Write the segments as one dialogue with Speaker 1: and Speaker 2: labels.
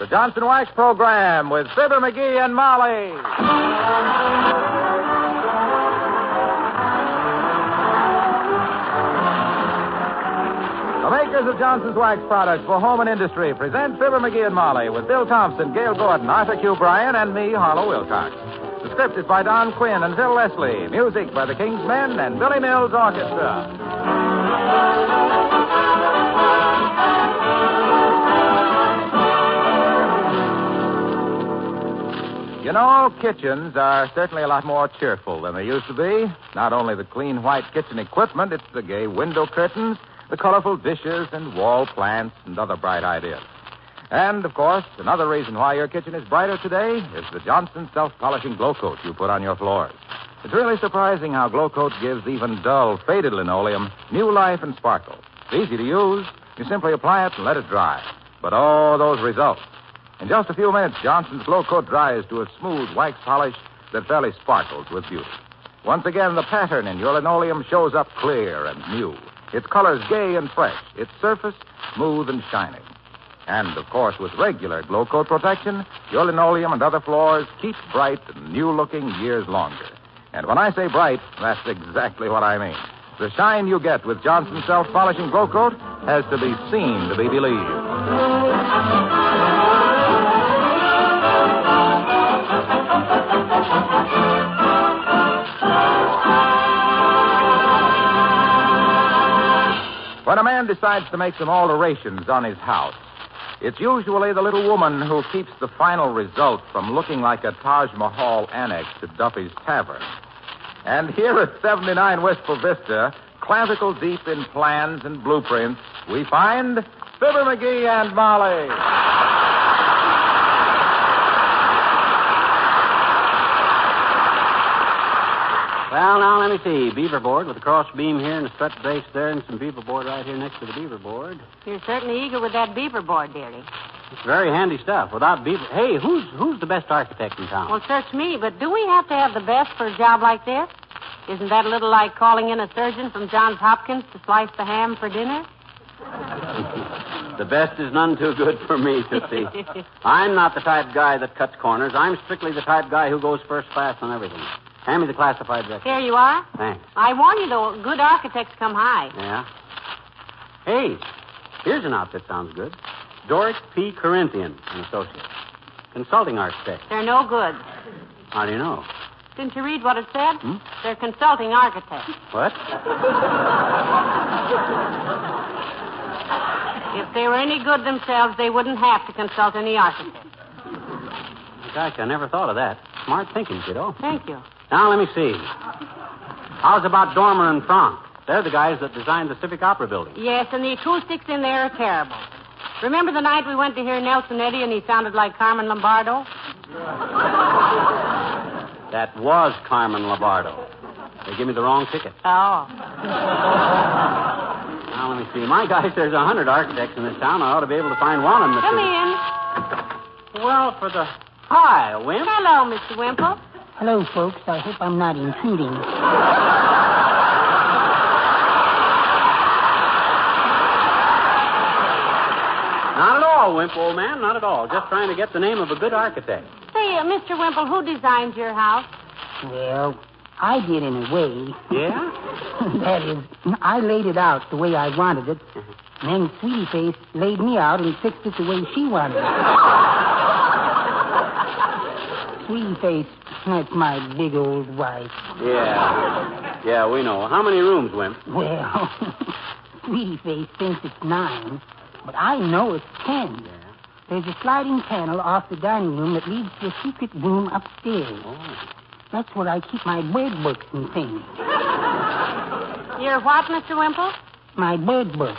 Speaker 1: the Johnson Wax Program with Fibber McGee and Molly. The makers of Johnson's Wax products for home and industry present Fibber McGee and Molly with Bill Thompson, Gail Gordon, Arthur Q. Bryan, and me, Harlow Wilcox. The script is by Don Quinn and Phil Leslie. Music by the King's Men and Billy Mills Orchestra. You know, kitchens are certainly a lot more cheerful than they used to be. Not only the clean white kitchen equipment, it's the gay window curtains, the colorful dishes and wall plants and other bright ideas. And, of course, another reason why your kitchen is brighter today is the Johnson self-polishing glow coat you put on your floors. It's really surprising how glow coat gives even dull, faded linoleum new life and sparkle. It's easy to use. You simply apply it and let it dry. But oh, those results. In just a few minutes, Johnson's glow coat dries to a smooth wax polish that fairly sparkles with beauty. Once again, the pattern in your linoleum shows up clear and new. Its colors gay and fresh. Its surface smooth and shining. And, of course, with regular glow coat protection, your linoleum and other floors keep bright and new-looking years longer. And when I say bright, that's exactly what I mean. The shine you get with Johnson's self-polishing glow coat has to be seen to be believed. When a man decides to make some alterations on his house, it's usually the little woman who keeps the final result from looking like a Taj Mahal annex to Duffy's Tavern. And here at 79 Wistful Vista, classical deep in plans and blueprints, we find Fibber McGee and Molly.
Speaker 2: Well, now, let me see. Beaver board with a cross beam here and a strut base there and some beaver board right here next to the beaver board.
Speaker 3: You're certainly eager with that beaver board, dearie.
Speaker 2: It's very handy stuff. Without beaver... Hey, who's the best architect in town?
Speaker 3: Well, search me, but do we have to have the best for a job like this? Isn't that a little like calling in a surgeon from Johns Hopkins to slice the ham for dinner?
Speaker 2: The best is none too good for me, Tootsie. I'm not the type guy that cuts corners. I'm strictly the type guy who goes first class on everything. Hand me the classified record.
Speaker 3: Here you are.
Speaker 2: Thanks.
Speaker 3: I warn you, though, good architects come high.
Speaker 2: Yeah? Hey, here's an outfit sounds good. Doric P. Corinthian and Associates. Consulting architect.
Speaker 3: They're no good.
Speaker 2: How do you know?
Speaker 3: Didn't you read what it said? They're consulting architects.
Speaker 2: What?
Speaker 3: If they were any good themselves, they wouldn't have to consult any architect.
Speaker 2: Gosh, I never thought of that. Smart thinking, kiddo.
Speaker 3: Thank you.
Speaker 2: Now, let me see. How's about Dormer and Franck? They're the guys that designed the Civic Opera building.
Speaker 3: Yes, and the acoustics in there are terrible. Remember the night we went to hear Nelson Eddy and he sounded like Carmen Lombardo?
Speaker 2: That was Carmen Lombardo. They gave me the wrong ticket.
Speaker 3: Oh.
Speaker 2: Now, let me see. My guy says 100 architects in this town. I ought to be able to find one of them.
Speaker 3: Come in.
Speaker 2: Well, for the... Hi, Wimp.
Speaker 3: Hello, Mr. Wimple.
Speaker 4: Hello, folks. I hope I'm not intruding.
Speaker 2: Not at all, Wimp, old man. Not at all. Just trying to get the name of a good architect.
Speaker 3: Say, Mr. Wimple, who designed your house?
Speaker 4: Well, I did in a way.
Speaker 2: Yeah?
Speaker 4: That is, I laid it out the way I wanted it. And then Sweetie Face laid me out and fixed it the way she wanted it. Sweetie Face, that's my big old wife.
Speaker 2: Yeah. Yeah, we know. How many rooms, Wimp?
Speaker 4: Well, Sweetie Face thinks it's 9, but I know it's 10.
Speaker 2: Yeah.
Speaker 4: There's a sliding panel off the dining room that leads to a secret room upstairs.
Speaker 2: Oh.
Speaker 4: That's where I keep my bird books and things.
Speaker 3: Your what, Mr. Wimple?
Speaker 4: My bird book.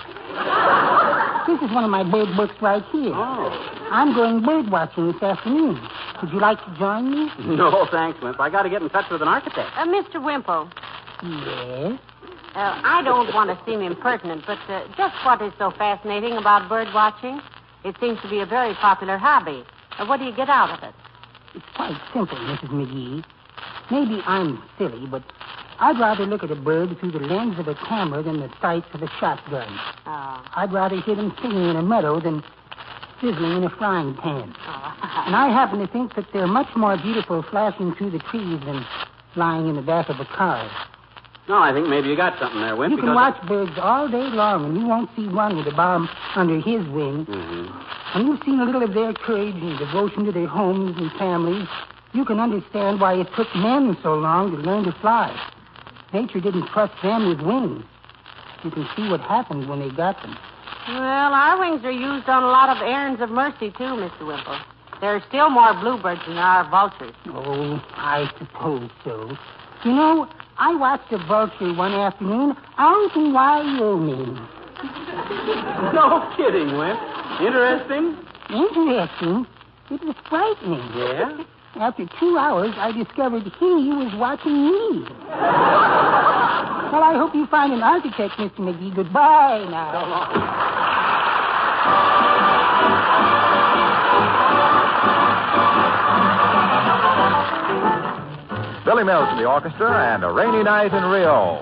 Speaker 4: This is one of my bird books right here.
Speaker 2: Oh.
Speaker 4: I'm going bird watching this afternoon. Would you like to join me?
Speaker 2: No, thanks, Wimp. I got to get in touch with an architect.
Speaker 3: Mr. Wimple.
Speaker 4: Yes?
Speaker 3: I don't want to seem impertinent, but just what is so fascinating about bird watching? It seems to be a very popular hobby. What do you get out of it?
Speaker 4: It's quite simple, Mrs. McGee. Maybe I'm silly, but I'd rather look at a bird through the lens of a camera than the sights of a shotgun.
Speaker 3: Oh.
Speaker 4: I'd rather hear them singing in a meadow than... sizzling in a frying pan. And I happen to think that they're much more beautiful flashing through the trees than flying in the back of a car.
Speaker 2: No, I think maybe you got something there, Wimp.
Speaker 4: You can watch birds all day long, and you won't see one with a bomb under his wing.
Speaker 2: Mm-hmm.
Speaker 4: When you've seen a little of their courage and devotion to their homes and families, you can understand why it took men so long to learn to fly. Nature didn't trust them with wings. You can see what happened when they got them.
Speaker 3: Well, our wings are used on a lot of errands of mercy, too, Mr. Wimple. There are still more bluebirds than there are vultures.
Speaker 4: Oh, I suppose so. You know, I watched a vulture one afternoon out in Wyoming.
Speaker 2: No kidding, Wimp. Interesting?
Speaker 4: Interesting. It was frightening.
Speaker 2: Yeah?
Speaker 4: After 2 hours, I discovered he was watching me. Well, I hope you find an architect, Mr. McGee. Goodbye now.
Speaker 2: So long.
Speaker 1: Billy Mills to the orchestra and A Rainy Night in Rio.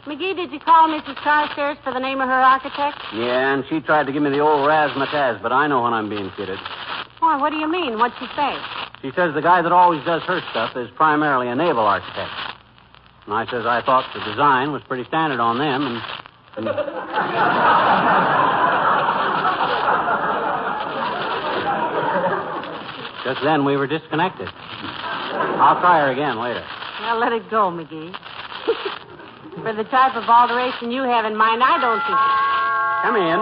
Speaker 3: McGee, did you call Mrs. Carstairs for the name of her architect?
Speaker 2: Yeah, and she tried to give me the old razzmatazz, but I know when I'm being kidded.
Speaker 3: Why, what do you mean? What'd she say?
Speaker 2: She says the guy that always does her stuff is primarily a naval architect. And I says I thought the design was pretty standard on them, and... Just then we were disconnected. I'll try her again later.
Speaker 3: Well, let it go, McGee. For the type of alteration you have in mind, I don't think...
Speaker 2: Come in.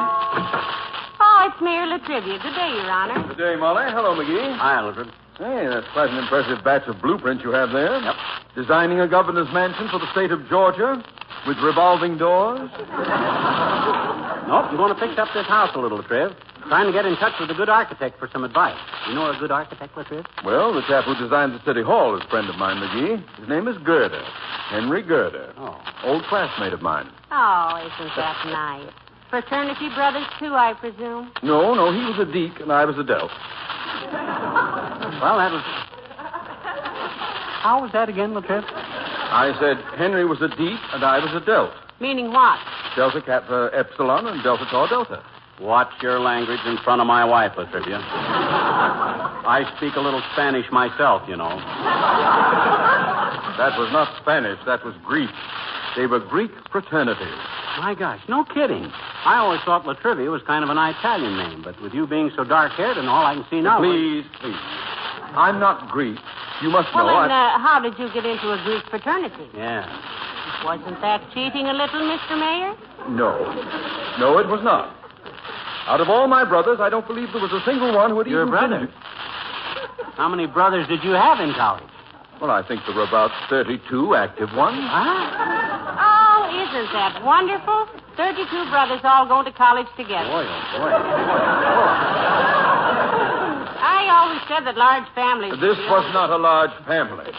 Speaker 3: Oh, it's Mayor LaTrivia. Good day, Your Honor.
Speaker 5: Good day, Molly. Hello, McGee.
Speaker 2: Hi, Alfred.
Speaker 5: Hey, that's quite an impressive batch of blueprints you have there.
Speaker 2: Yep.
Speaker 5: Designing a governor's mansion for the state of Georgia with revolving doors.
Speaker 2: Nope, I'm going to fix up this house a little, Latriv. Trying to get in touch with a good architect for some advice. You know a good architect, Latriv?
Speaker 5: Well, the chap who designs the city hall is a friend of mine, McGee. His name is Girder. Henry Girder.
Speaker 2: Oh.
Speaker 5: Old classmate of mine.
Speaker 3: Oh, isn't that nice? Fraternity brothers, too, I presume?
Speaker 5: No, he was a deek and I was a delf.
Speaker 2: Well, that was... How was that again, Latriv?
Speaker 5: I said Henry was a deek and I was a delf.
Speaker 3: Meaning what?
Speaker 5: Delta Kappa Epsilon and Delta Tau Delta.
Speaker 2: Watch your language in front of my wife, Latrivia. I speak a little Spanish myself, you know.
Speaker 5: That was not Spanish. That was Greek. They were Greek fraternities.
Speaker 2: My gosh, no kidding. I always thought LaTrivia was kind of an Italian name, but with you being so dark-haired and all I can see now...
Speaker 5: Please. I'm not Greek. You must know
Speaker 3: Well, then, how did you get into a Greek fraternity?
Speaker 2: Yeah.
Speaker 3: Wasn't that cheating a little, Mr. Mayor?
Speaker 5: No. No, it was not. Out of all my brothers, I don't believe there was a single one who had
Speaker 2: Your
Speaker 5: even
Speaker 2: brothers?
Speaker 5: been
Speaker 2: How many brothers did you have in college?
Speaker 5: Well, I think there were about 32 active ones.
Speaker 3: Oh, isn't that wonderful? 32 brothers all going to college together.
Speaker 2: Boy, oh, boy.
Speaker 3: I always said that large families...
Speaker 5: This was not a large family.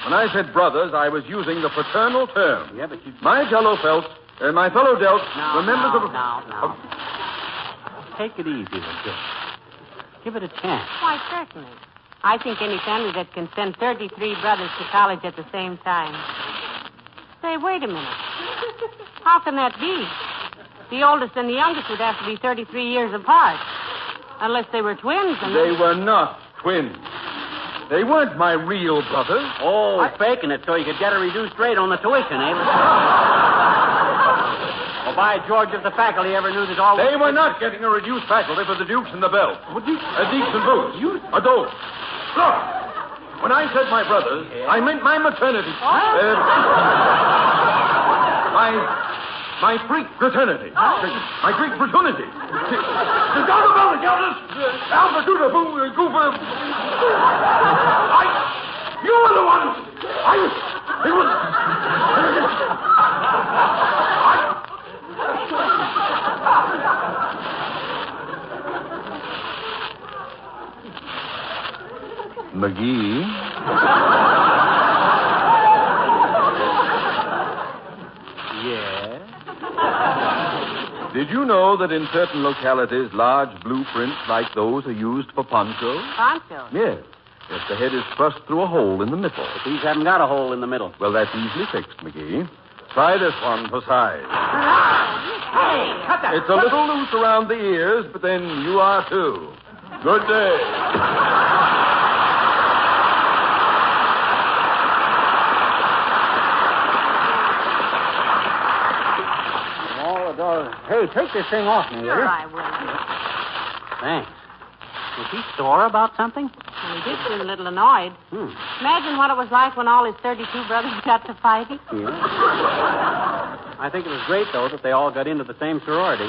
Speaker 5: When I said brothers, I was using the fraternal term.
Speaker 2: Yeah, but you...
Speaker 5: My fellow Delts were members of...
Speaker 2: No. Take it easy, Lucille. Give it a chance.
Speaker 3: Why, certainly. I think any family that can send 33 brothers to college at the same time. Say, wait a minute. How can that be? The oldest and the youngest would have to be 33 years apart. Unless they were twins. And
Speaker 5: They were not twins. They weren't my real brothers.
Speaker 2: Oh, faking it so you could get a reduced rate on the tuition, eh? Well, by George, if the faculty ever knew that all...
Speaker 5: They were not getting a reduced faculty for the Dukes and the Bells. Deeks and Boots. A Dole. Look, when I said my brothers, I meant my maternity. My Greek fraternity. My Greek fraternity. The Donabella Countess, Alpha Duda, Goofer. You were the ones. It was... McGee?
Speaker 2: Yeah?
Speaker 5: Did you know that in certain localities, large blueprints like those are used for ponchos?
Speaker 3: Poncho?
Speaker 5: Yes. Yes, the head is thrust through a hole in the nipple.
Speaker 2: But these haven't got a hole in the middle.
Speaker 5: Well, that's easily fixed, McGee. Try this one for size.
Speaker 2: Hey, cut that.
Speaker 5: It's a little loose around the ears, but then you are too. Good day.
Speaker 2: Hey, take this thing off me, will
Speaker 3: Sure,
Speaker 2: you?
Speaker 3: I will.
Speaker 2: Thanks. Was he sore about something?
Speaker 3: Well, he did seem a little annoyed. Imagine what it was like when all his 32 brothers got to fighting.
Speaker 2: Yeah. I think it was great, though, that they all got into the same sorority.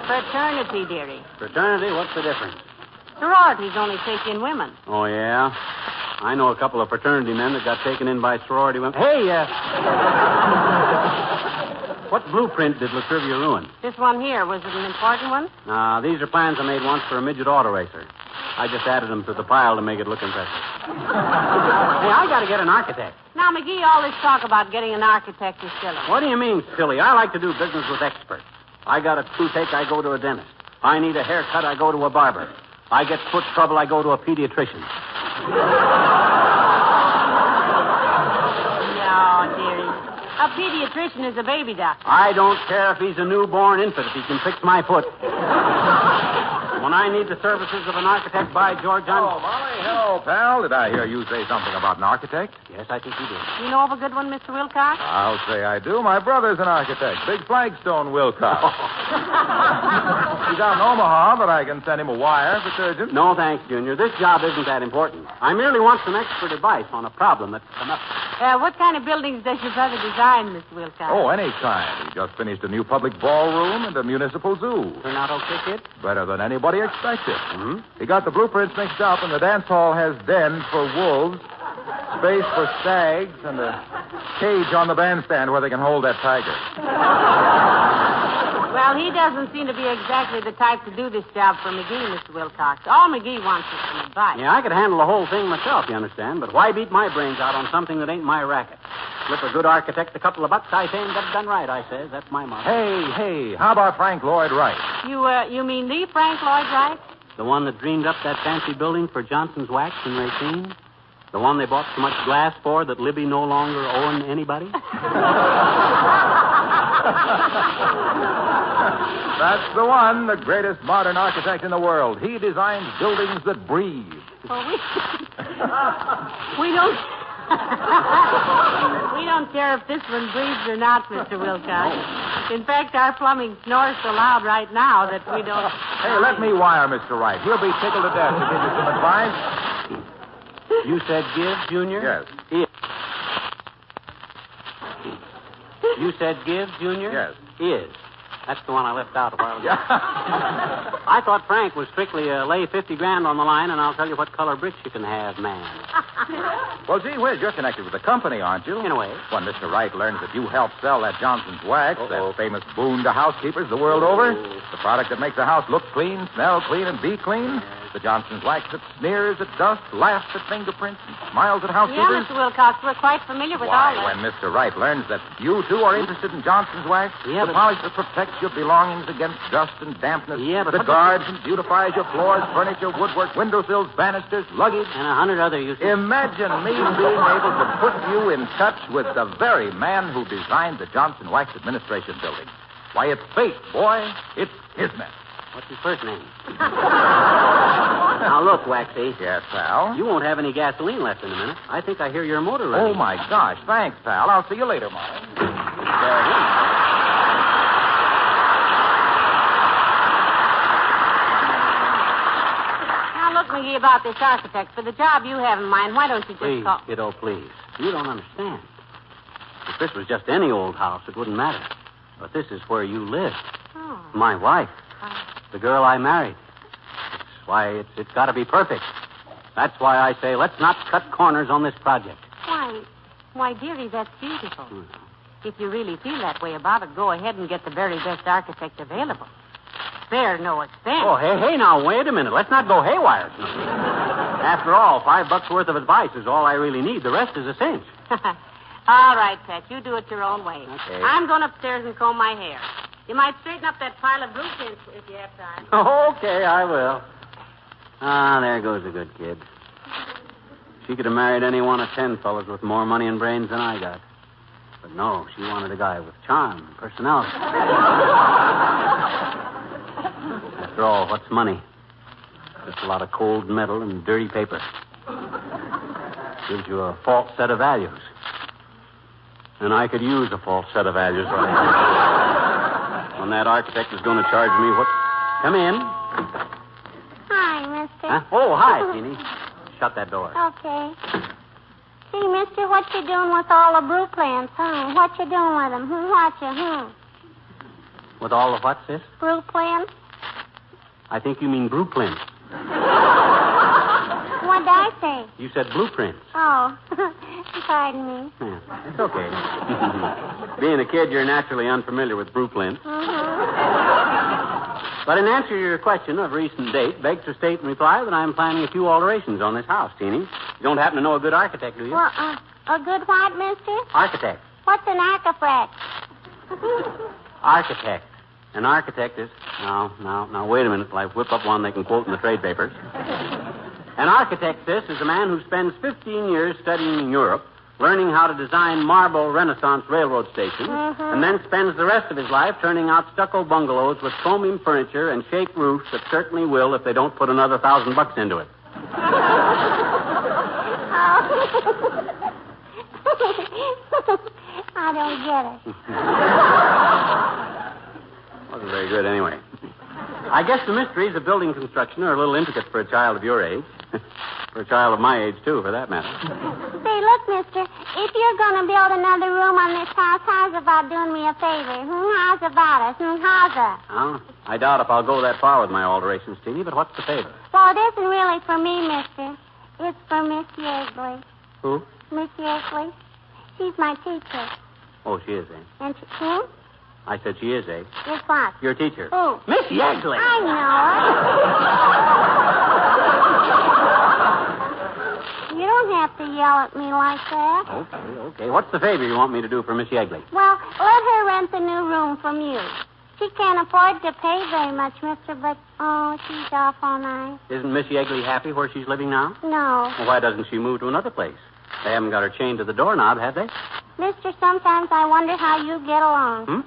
Speaker 3: Fraternity, dearie.
Speaker 2: Fraternity, what's the difference?
Speaker 3: Sororities only take in women.
Speaker 2: Oh, yeah? I know a couple of fraternity men that got taken in by sorority women. Hey, what blueprint did LaTrivia ruin?
Speaker 3: This one here, was it an important one?
Speaker 2: These are plans I made once for a midget auto racer. I just added them to the pile to make it look impressive. Hey, I got to get an architect.
Speaker 3: Now, McGee, all this talk about getting an architect is silly.
Speaker 2: What do you mean, silly? I like to do business with experts. I got a toothache, I go to a dentist. I need a haircut, I go to a barber. I get foot trouble, I go to a pediatrician.
Speaker 3: No, dearie. A pediatrician is a baby doctor.
Speaker 2: I don't care if he's a newborn infant, if he can fix my foot. When I need the services of an architect, by George, I'm...
Speaker 1: Oh, Molly, hello, pal. Did I hear you say something about an architect?
Speaker 2: Yes, I think you did.
Speaker 3: You know of a good one, Mr. Wilcox?
Speaker 1: I'll say I do. My brother's an architect. Big Flagstone Wilcox. He's out in Omaha, but I can send him a wire for surgeon.
Speaker 2: No, thanks, Junior. This job isn't that important. I merely want some expert advice on a problem that's come up.
Speaker 3: What kind of buildings does your brother design, Mr. Wilcox?
Speaker 1: Oh, any kind. He just finished a new public ballroom and a municipal zoo.
Speaker 2: Turn out okay, kid?
Speaker 1: Better than anybody expected.
Speaker 2: Mm-hmm.
Speaker 1: He got the blueprints mixed up, and the dance hall has den for wolves, space for stags, and a cage on the bandstand where they can hold that tiger.
Speaker 3: Well, he doesn't seem to be exactly the type to do this job for McGee, Mr. Wilcox. All McGee wants is some advice.
Speaker 2: Yeah, I could handle the whole thing myself, you understand, but why beat my brains out on something that ain't my racket? Slip a good architect a couple of bucks, I say, and get it done right, I says. That's my motto.
Speaker 1: Hey, how about Frank Lloyd Wright?
Speaker 3: You mean the Frank Lloyd Wright?
Speaker 2: The one that dreamed up that fancy building for Johnson's Wax in Racine? The one they bought so much glass for that Libby no longer owned anybody?
Speaker 1: That's the one, the greatest modern architect in the world. He designs buildings that breathe.
Speaker 3: Well, we don't... We don't care if this one breathes or not, Mr. Wilcox. In fact, our plumbing snores so loud right now that we don't...
Speaker 1: Hey, let me wire Mr. Wright. He'll be tickled to death to give you some advice.
Speaker 2: You said give, Junior?
Speaker 1: Yes.
Speaker 2: If. You said give, Junior?
Speaker 1: Yes.
Speaker 2: Is. That's the one I left out a while ago. I thought Frank was strictly lay $50,000 on the line, and I'll tell you what color bricks you can have, man.
Speaker 1: Well, gee whiz, you're connected with the company, aren't you?
Speaker 2: In a way.
Speaker 1: When Mr. Wright learns that you helped sell that Johnson's wax, that famous boon to housekeepers the world over, the product that makes a house look clean, smell clean, and be clean, the Johnson's wax that sneers at dust, laughs at fingerprints, and smiles at
Speaker 3: Yeah,
Speaker 1: housekeepers.
Speaker 3: Mr. Wilcox, we're quite familiar with all
Speaker 1: Why,
Speaker 3: that.
Speaker 1: when Mr. Wright learns that you, too, are interested in Johnson's wax,
Speaker 2: Yeah,
Speaker 1: the
Speaker 2: but-
Speaker 1: polish that protects your belongings against dust and dampness,
Speaker 2: Yeah, but
Speaker 1: that
Speaker 2: what-
Speaker 1: guards and beautifies your floors, furniture, woodwork, windowsills, banisters, luggage.
Speaker 2: And 100 other uses.
Speaker 1: Imagine me being able to put you in touch with the very man who designed the Johnson Wax Administration Building. Why, it's fate, boy. It's his man.
Speaker 2: What's his first name? Now, look, Waxy.
Speaker 1: Yes, pal?
Speaker 2: You won't have any gasoline left in a minute. I think I hear your motor running.
Speaker 1: Oh, my gosh. Thanks, pal. I'll see you later, Molly.
Speaker 2: There it is.
Speaker 3: Now, look, McGee, about this architect. For the job you have in mind, why don't you just
Speaker 2: Please,
Speaker 3: call...
Speaker 2: kiddo, please. You don't understand. If this was just any old house, it wouldn't matter. But this is where you live.
Speaker 3: Oh.
Speaker 2: My wife. The girl I married. It's why it's got to be perfect. That's why I say let's not cut corners on this project.
Speaker 3: Why, dearie, that's beautiful. If you really feel that way about it, go ahead and get the very best architect available. Spare no expense.
Speaker 2: Oh, hey, now, wait a minute. Let's not go haywire. After all, $5 worth of advice is all I really need. The rest is a cinch.
Speaker 3: All right, Pat, you do it your own way.
Speaker 2: Okay.
Speaker 3: I'm going upstairs and comb my hair. You might straighten up that pile of blueprints if you have time.
Speaker 2: Okay, I will. Ah, there goes a good kid. She could have married any one of 10 fellas with more money and brains than I got. But no, she wanted a guy with charm and personality. After all, what's money? Just a lot of cold metal and dirty paper. Gives you a false set of values. And I could use a false set of values right now. When that architect is going to charge me what... Come in.
Speaker 6: Hi, mister.
Speaker 2: Huh? Oh, hi, Teeny. Shut that door.
Speaker 6: Okay. See, mister, what you doing with all the blueprints, huh? What you doing with them?
Speaker 2: With all of what, sis?
Speaker 6: Blueprints?
Speaker 2: I think you mean blueprints.
Speaker 6: What'd I say?
Speaker 2: You said blueprints.
Speaker 6: Oh, pardon me.
Speaker 2: Yeah, it's okay. Being a kid, you're naturally unfamiliar with blueprints. But in answer to your question of recent date, beg to state in reply that I'm planning a few alterations on this house, Teeny. You don't happen to know a good architect, do you?
Speaker 6: Well, a good what, mister?
Speaker 2: Architect.
Speaker 6: What's an architect?
Speaker 2: Architect. An architect is... Now, wait a minute till I whip up one they can quote in the trade papers. An architect, this, is a man who spends 15 years studying in Europe, learning how to design marble Renaissance railroad stations, and then spends the rest of his life turning out stucco bungalows with chrome furniture and shaped roofs that certainly will if they don't put another $1,000 into it.
Speaker 6: I don't get it.
Speaker 2: Wasn't very good anyway. I guess the mysteries of building construction are a little intricate for a child of your age. For a child of my age, too, for that matter.
Speaker 6: Say, look, mister, if you're going to build another room on this house, how's about doing me a favor? How's about it? How's that?
Speaker 2: Well, I doubt if I'll go that far with my alterations, Teeny, but what's the favor?
Speaker 6: Well, it isn't really for me, mister. It's for Miss Yeagley.
Speaker 2: Who?
Speaker 6: Miss Yeagley. She's my teacher.
Speaker 2: Oh, she is, eh?
Speaker 6: And she...
Speaker 2: I said she is, eh?
Speaker 6: It's what?
Speaker 2: Your teacher.
Speaker 6: Who?
Speaker 2: Miss Yegley.
Speaker 6: I know it. You don't have to yell at me like that.
Speaker 2: Okay. What's the favor you want me to do for Miss Yegley?
Speaker 6: Well, let her rent the new room from you. She can't afford to pay very much, mister, but, she's awful nice.
Speaker 2: Isn't Miss Yegley happy where she's living now?
Speaker 6: No.
Speaker 2: Well, why doesn't she move to another place? They haven't got her chained to the doorknob, have they?
Speaker 6: Mister, sometimes I wonder how you get along.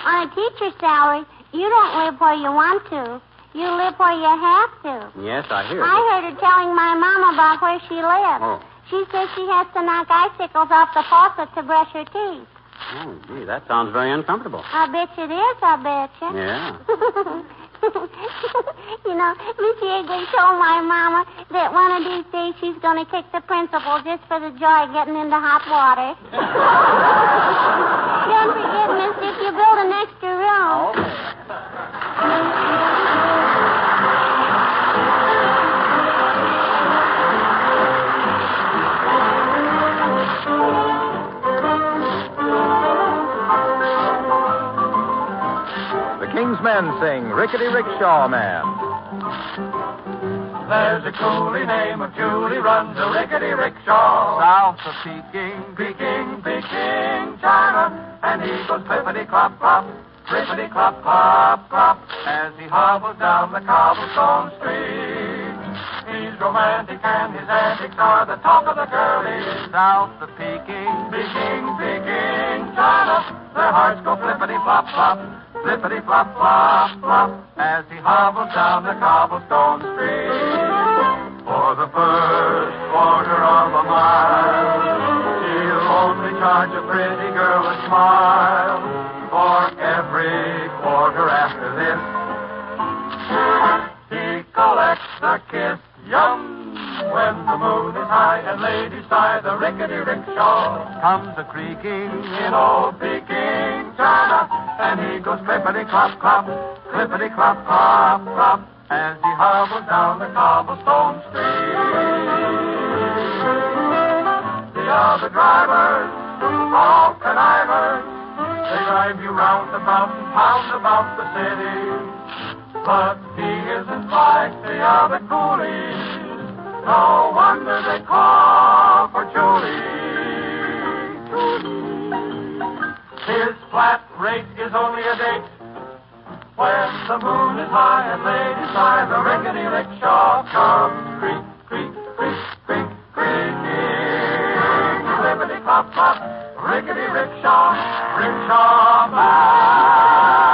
Speaker 6: On a teacher's salary, you don't live where you want to. You live where you have to.
Speaker 2: Yes, I hear.
Speaker 6: I heard her telling my mom about where she lives.
Speaker 2: Oh.
Speaker 6: She says she has to knock icicles off the faucet to brush her teeth.
Speaker 2: Oh, gee, that sounds very uncomfortable.
Speaker 6: I bet you it is, I bet you.
Speaker 2: Yeah.
Speaker 6: You know, Miss Yeagley told my mama that one of these days she's going to kick the principal just for the joy of getting into hot water. Don't
Speaker 1: King's Men sing Rickety Rickshaw Man.
Speaker 7: There's a coolie named of Julie runs a rickety rickshaw south of Peking, China, and he goes clippity clop clop, clippity clop clop clop as he hobbles down the cobblestone street. He's romantic and his antics are the talk of the girlies south of Peking, China. Their hearts go flippity flop flop, flippity flop flop flop as he hobbles down the cobblestone street. For the first quarter of a mile, he'll only charge a pretty girl a smile. For every quarter after this, he collects a kiss. Yum! When the moon is high and ladies sigh, the rickety rickshaw comes a creaking in old Peking, China, and he goes clippity clop clop, clippity clop clop clop as he hobbles down the cobblestone street. The other drivers, all connivers, they drive you round about and pound about the city. But he isn't like the other coolies. No wonder they call for Julie. His flat rate is only a date. When the moon is high and ladies sigh, the rickety rickshaw comes creak, creak, creak, creak, creaking. Clippity clop clop, rickety rickshaw, rickshaw man.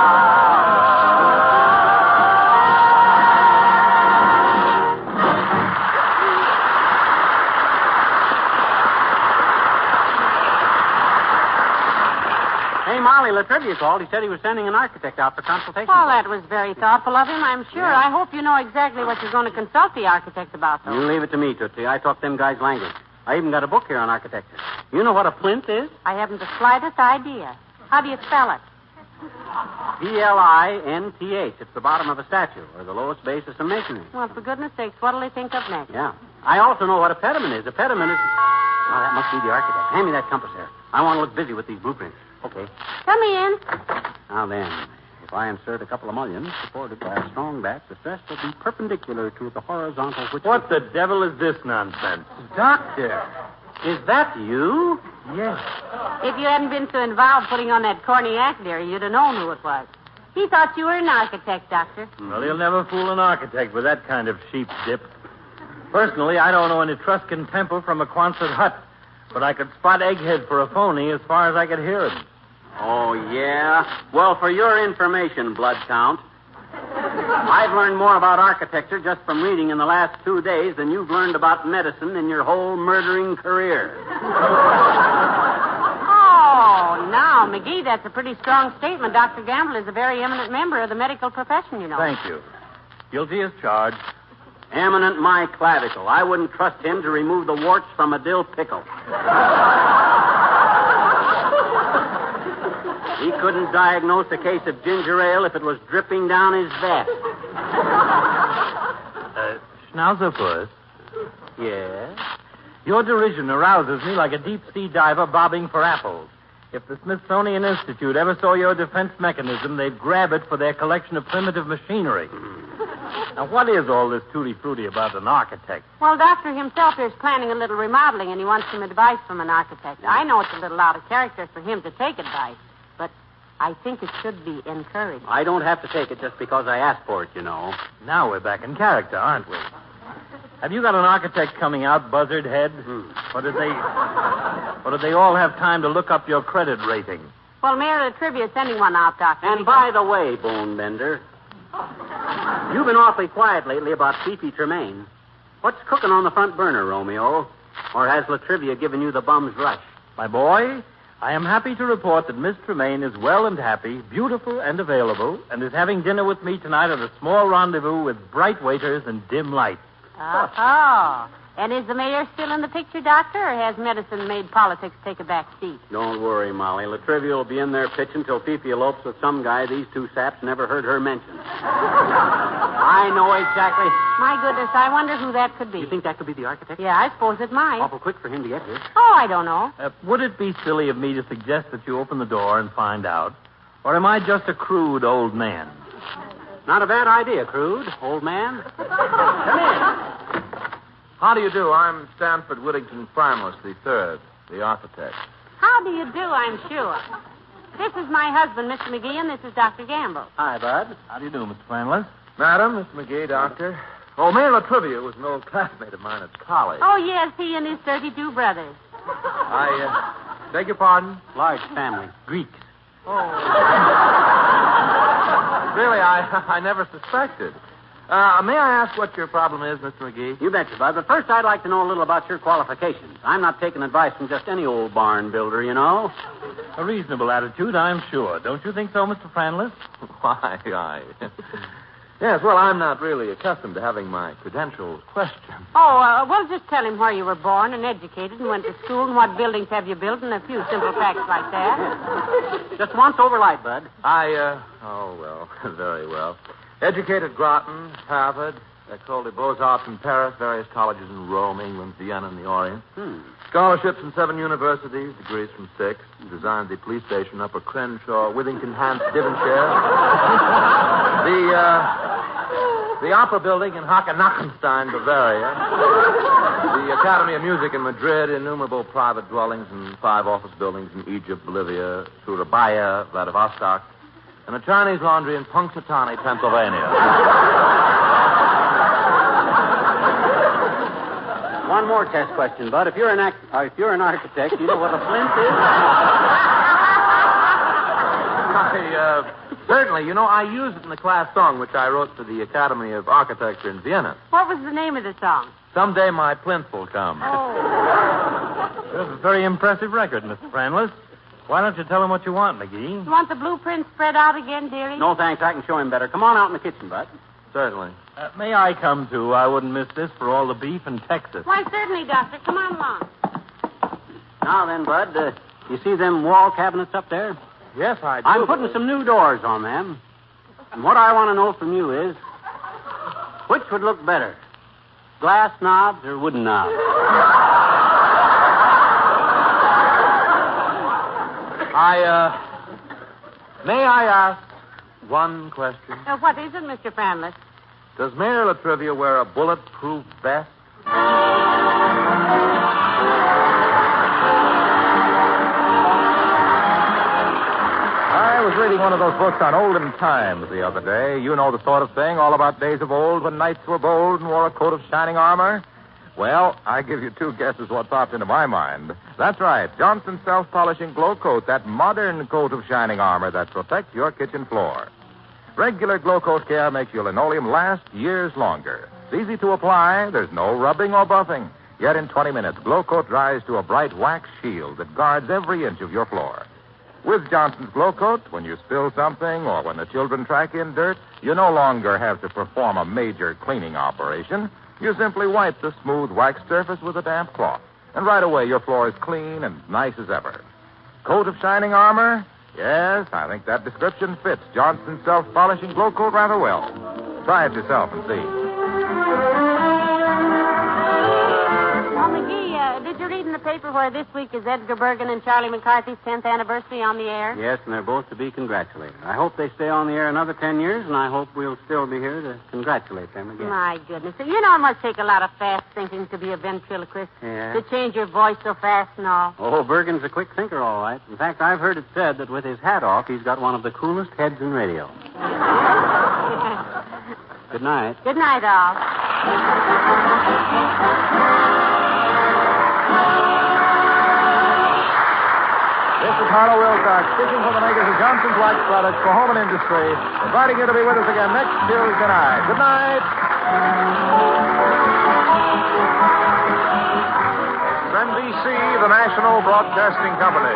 Speaker 2: Molly, LaTrivia called. He said he was sending an architect out for consultation.
Speaker 3: Well, that was very thoughtful of him, I'm sure. I hope you know exactly what you're going to consult the architect about, though.
Speaker 2: You leave it to me, Tootsie. I talk them guys' language. I even got a book here on architecture. You know what a plinth is?
Speaker 3: I haven't the slightest idea. How do you spell it?
Speaker 2: P-L-I-N-T-H. It's the bottom of a statue, or the lowest base of some masonry.
Speaker 3: Well, for goodness sakes, what'll he think of next?
Speaker 2: Yeah. I also know what a pediment is. A pediment is... Oh, that must be the architect. Hand me that compass there. I want to look busy with these blueprints. Okay.
Speaker 3: Come in.
Speaker 2: Now then, if I insert a couple of mullions supported by a strong back, the stress will be perpendicular to the horizontal which...
Speaker 5: What the devil is this nonsense?
Speaker 2: Doctor, is that you?
Speaker 5: Yes.
Speaker 3: If you hadn't been so involved putting on that corny act there, you'd have known who it was. He thought you were an architect, Doctor.
Speaker 5: Well, he'll never fool an architect with that kind of sheep's dip. Personally, I don't know an Etruscan temple from a Quonset hut, but I could spot Egghead for a phony as far as I could hear him.
Speaker 2: Oh, yeah? Well, for your information, Blood Count, I've learned more about architecture just from reading in the last 2 days than you've learned about medicine in your whole murdering career.
Speaker 3: Oh, now, McGee, that's a pretty strong statement. Dr. Gamble is a very eminent member of the medical profession, you know.
Speaker 5: Thank you. Guilty as charged.
Speaker 2: Eminent my clavicle. I wouldn't trust him to remove the warts from a dill pickle. He couldn't diagnose a case of ginger ale if it was dripping down his vest.
Speaker 5: Schnauzerfuss,
Speaker 2: Yes?
Speaker 5: your derision arouses me like a deep-sea diver bobbing for apples. If the Smithsonian Institute ever saw your defense mechanism, they'd grab it for their collection of primitive machinery. Now, what is all this tutti-frutti about an architect?
Speaker 3: Well, Doctor himself is planning a little remodeling, and he wants some advice from an architect. I know it's a little out of character for him to take advice, but I think it should be encouraged.
Speaker 2: I don't have to take it just because I asked for it, you know.
Speaker 5: Now we're back in character, aren't we? Have you got an architect coming out, buzzard head? Or did they all have time to look up your credit rating?
Speaker 3: Well, Mayor LaTrivia is sending one out, Doctor.
Speaker 2: And by the way, Bonebender, you've been awfully quiet lately about Fifi Tremaine. What's cooking on the front burner, Romeo? Or has LaTrivia given you the bum's rush?
Speaker 5: My boy, I am happy to report that Miss Tremaine is well and happy, beautiful and available, and is having dinner with me tonight at a small rendezvous with bright waiters and dim lights.
Speaker 3: Oh. And is the mayor still in the picture, Doctor, or has medicine made politics take a back seat?
Speaker 2: Don't worry, Molly. LaTrivia will be in there pitching till Fifi elopes with some guy these two saps never heard her mention. I know exactly.
Speaker 3: My goodness, I wonder who that could be.
Speaker 2: You think that could be the architect?
Speaker 3: Yeah, I suppose it might.
Speaker 2: Awful quick for him to get here.
Speaker 3: Oh, I don't know.
Speaker 5: Would it be silly of me to suggest that you open the door and find out? Or am I just a crude old man?
Speaker 2: Not a bad idea, Crude, old man. Come in.
Speaker 8: How do you do? I'm Stanford Whittington Farmless III, the architect.
Speaker 3: How do you do, I'm sure. This is my husband, Mr. McGee, and this is Dr. Gamble.
Speaker 2: Hi, Bud.
Speaker 5: How do you do, Mr. Franlis?
Speaker 8: Madam, Mr. McGee, doctor. Oh, Mayor LaTrivia was an old classmate of mine at college.
Speaker 3: Oh, yes, he and his 32 brothers.
Speaker 8: I beg your pardon?
Speaker 2: Large family. Greeks.
Speaker 8: Really, I never suspected. May I ask what your problem is, Mr. McGee?
Speaker 2: You betcha, Bud. But first, I'd like to know a little about your qualifications. I'm not taking advice from just any old barn builder, you know.
Speaker 5: A reasonable attitude, I'm sure. Don't you think so, Mr. Franlis?
Speaker 8: Why, Yes, well, I'm not really accustomed to having my credentials questioned.
Speaker 3: Oh, well, just tell him where you were born and educated and went to school and what buildings have you built and a few simple facts like that.
Speaker 2: Just once over light, Bud.
Speaker 8: Very well. Educated Groton, Harvard, École des Beaux-Arts in Paris, various colleges in Rome, England, Vienna, and the Orient. Scholarships from 7 universities, degrees from 6. Designed the police station, Upper Crenshaw, Withington, Hants, Devonshire. The Opera Building in Hockenackenstein, Bavaria. The Academy of Music in Madrid, innumerable private dwellings and 5 office buildings in Egypt, Bolivia, Surabaya, Vladivostok, and a Chinese laundry in Punxsutawney, Pennsylvania.
Speaker 2: One more test question, Bud. If you're an architect, you know what a flint is?
Speaker 8: Certainly. You know, I used it in the class song which I wrote for the Academy of Architecture in Vienna.
Speaker 3: What was the name of the song?
Speaker 8: Someday my plinth will come.
Speaker 3: Oh.
Speaker 5: You have a very impressive record, Mr. Franlis. Why don't you tell him what you want, McGee?
Speaker 3: You want the blueprint spread out again, dearie?
Speaker 2: No, thanks. I can show him better. Come on out in the kitchen, Bud.
Speaker 8: Certainly.
Speaker 5: May I come, too? I wouldn't miss this for all the beef in Texas.
Speaker 3: Why, certainly, Doctor. Come on along.
Speaker 2: Now then, Bud, you see them wall cabinets up there?
Speaker 8: Yes, I do.
Speaker 2: I'm putting some new doors on them. And what I want to know from you is, which would look better, glass knobs or wooden knobs?
Speaker 8: May I ask one question?
Speaker 3: What is it, Mr. Franlis?
Speaker 8: Does Mayor LaTrivia wear a bulletproof vest?
Speaker 1: I was reading one of those books on olden times the other day. You know the sort of thing, all about days of old when knights were bold and wore a coat of shining armor. Well, I give you 2 guesses what popped into my mind. That's right, Johnson's self-polishing glow coat, that modern coat of shining armor that protects your kitchen floor. Regular glow coat care makes your linoleum last years longer. It's easy to apply, there's no rubbing or buffing. Yet in 20 minutes, glow coat dries to a bright wax shield that guards every inch of your floor. With Johnson's glow coat, when you spill something or when the children track in dirt, you no longer have to perform a major cleaning operation. You simply wipe the smooth wax surface with a damp cloth, and right away your floor is clean and nice as ever. Coat of shining armor? Yes, I think that description fits Johnson's self-polishing glow coat rather well. Try it yourself and see.
Speaker 3: Oh, McGee, did you read in the paper where this week is Edgar Bergen and Charlie McCarthy's 10th anniversary on the air?
Speaker 2: Yes, and they're both to be congratulated. I hope they stay on the air another 10 years, and I hope we'll still be here to congratulate them again.
Speaker 3: My goodness. You know it must take a lot of fast thinking to be a ventriloquist.
Speaker 2: Yeah?
Speaker 3: To change your voice so fast and all.
Speaker 2: Oh, Bergen's a quick thinker, all right. In fact, I've heard it said that with his hat off, he's got one of the coolest heads in radio. Good night.
Speaker 3: Good night, all.
Speaker 1: This is Harlow Wilcox speaking for the makers of Johnson's Wax Products for Home and Industry, inviting you to be with us again next Tuesday night. Good night.
Speaker 7: NBC, the National Broadcasting Company.